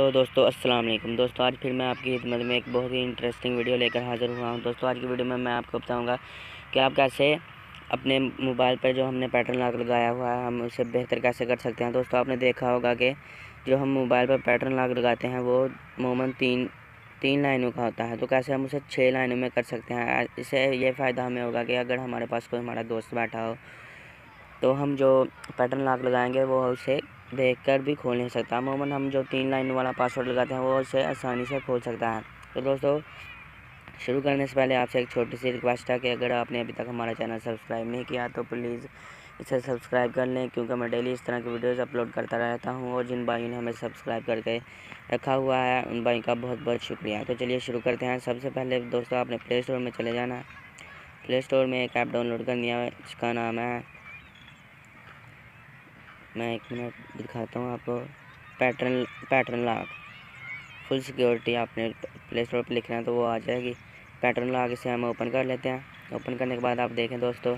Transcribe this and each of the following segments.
तो दोस्तों अस्सलाम वालेकुम दोस्तों, आज फिर मैं आपकी खिदमत में एक बहुत ही इंटरेस्टिंग वीडियो लेकर हाज़िर हुआ हूं। दोस्तों आज की वीडियो में मैं आपको बताऊंगा कि आप कैसे अपने मोबाइल पर जो हमने पैटर्न लॉक लगाया हुआ है हम उसे बेहतर कैसे कर सकते हैं। दोस्तों आपने देखा होगा कि जो हम मोबाइल पर पैटर्न लॉक लगाते हैं वो अमूमन तीन लाइनों का होता है, तो कैसे हम उसे 6 लाइनों में कर सकते हैं। इससे ये फ़ायदा हमें होगा कि अगर हमारे पास कोई हमारा दोस्त बैठा हो तो हम जो पैटर्न लॉक लगाएंगे वो उसे देखकर भी खोल नहीं सकता। अमूमन हम जो 3 लाइन वाला पासवर्ड लगाते हैं वो उसे आसानी से खोल सकता है। तो दोस्तों शुरू करने से पहले आपसे एक छोटी सी रिक्वेस्ट है कि अगर आपने अभी तक हमारा चैनल सब्सक्राइब नहीं किया तो प्लीज़ इसे सब्सक्राइब कर लें, क्योंकि मैं डेली इस तरह की वीडियोज़ अपलोड करता रहता हूँ। और जिन भाइयों ने हमें सब्सक्राइब करके रखा हुआ है उन भाई का बहुत बहुत शुक्रिया। तो चलिए शुरू करते हैं। सबसे पहले दोस्तों आपने प्ले स्टोर में चले जाना है। प्ले स्टोर में एक ऐप डाउनलोड करनी है, इसका नाम है, मैं 1 मिनट दिखाता हूँ आपको, पैटर्न लॉक फुल सिक्योरिटी। आपने प्ले स्टोर पर लिखना है तो वो आ जाएगी पैटर्न लॉक। इसे हम ओपन कर लेते हैं। ओपन करने के बाद आप देखें दोस्तों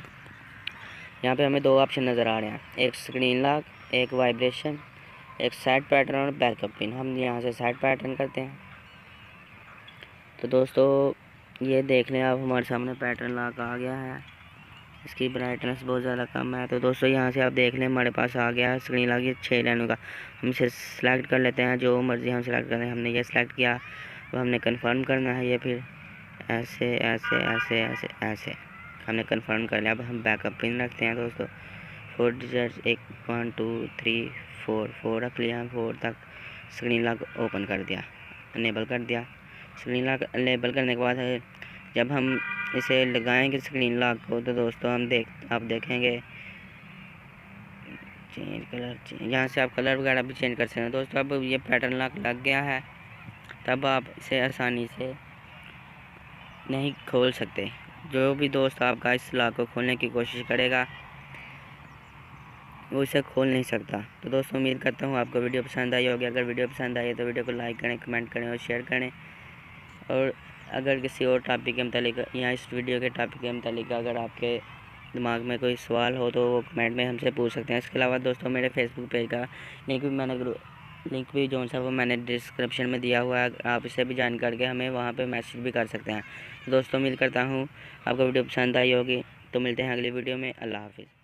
यहाँ पे हमें 2 ऑप्शन नज़र आ रहे हैं, एक स्क्रीन लॉक, एक वाइब्रेशन, एक सेट पैटर्न और बैकअप पिन। हम यहाँ से सेट पैटर्न करते हैं। तो दोस्तों ये देख लें आप, हमारे सामने पैटर्न लॉक आ गया है। इसकी ब्राइटनेस बहुत ज़्यादा कम है। तो दोस्तों यहाँ से आप देख लें हमारे पास आ गया है स्क्रीन लॉक, ये 6 लाइनों का। हम इसे सेलेक्ट कर लेते हैं, जो मर्ज़ी हम सेलेक्ट करें। हमने ये सेलेक्ट किया, अब हमने कंफर्म करना है। ये फिर ऐसे ऐसे ऐसे ऐसे ऐसे हमने कंफर्म कर लिया। अब हम बैकअप पिन रखते हैं दोस्तों, 4 डिजिट्स, 1 2 3 4 रख लिया। 4 तक स्क्रीन लॉक ओपन कर दिया, इनेबल कर दिया। स्क्रीन लॉक इनेबल करने के बाद जब हम इसे लगाएंगे स्क्रीन लॉक को तो दोस्तों आप देखेंगे चेंज कलर, यहाँ से आप कलर वगैरह भी चेंज कर सकते हैं। दोस्तों अब ये पैटर्न लॉक लग गया है, तब आप इसे आसानी से नहीं खोल सकते। जो भी दोस्त आपका इस लॉक को खोलने की कोशिश करेगा वो इसे खोल नहीं सकता। तो दोस्तों उम्मीद करता हूँ आपको वीडियो पसंद आई होगी। अगर वीडियो पसंद आई है तो वीडियो को लाइक करें, कमेंट करें और शेयर करें। और अगर किसी और टॉपिक के मतलब या इस वीडियो के टॉपिक के मतलब अगर आपके दिमाग में कोई सवाल हो तो वो कमेंट में हमसे पूछ सकते हैं। इसके अलावा दोस्तों मेरे फेसबुक पेज का लिंक भी जो सा वो मैंने डिस्क्रिप्शन में दिया हुआ है, आप इसे भी ज्वाइन करके हमें वहाँ पे मैसेज भी कर सकते हैं। दोस्तों उम्मीद करता हूँ आपको वीडियो पसंद आई होगी। तो मिलते हैं अगली वीडियो में। अल्लाह हाफिज़।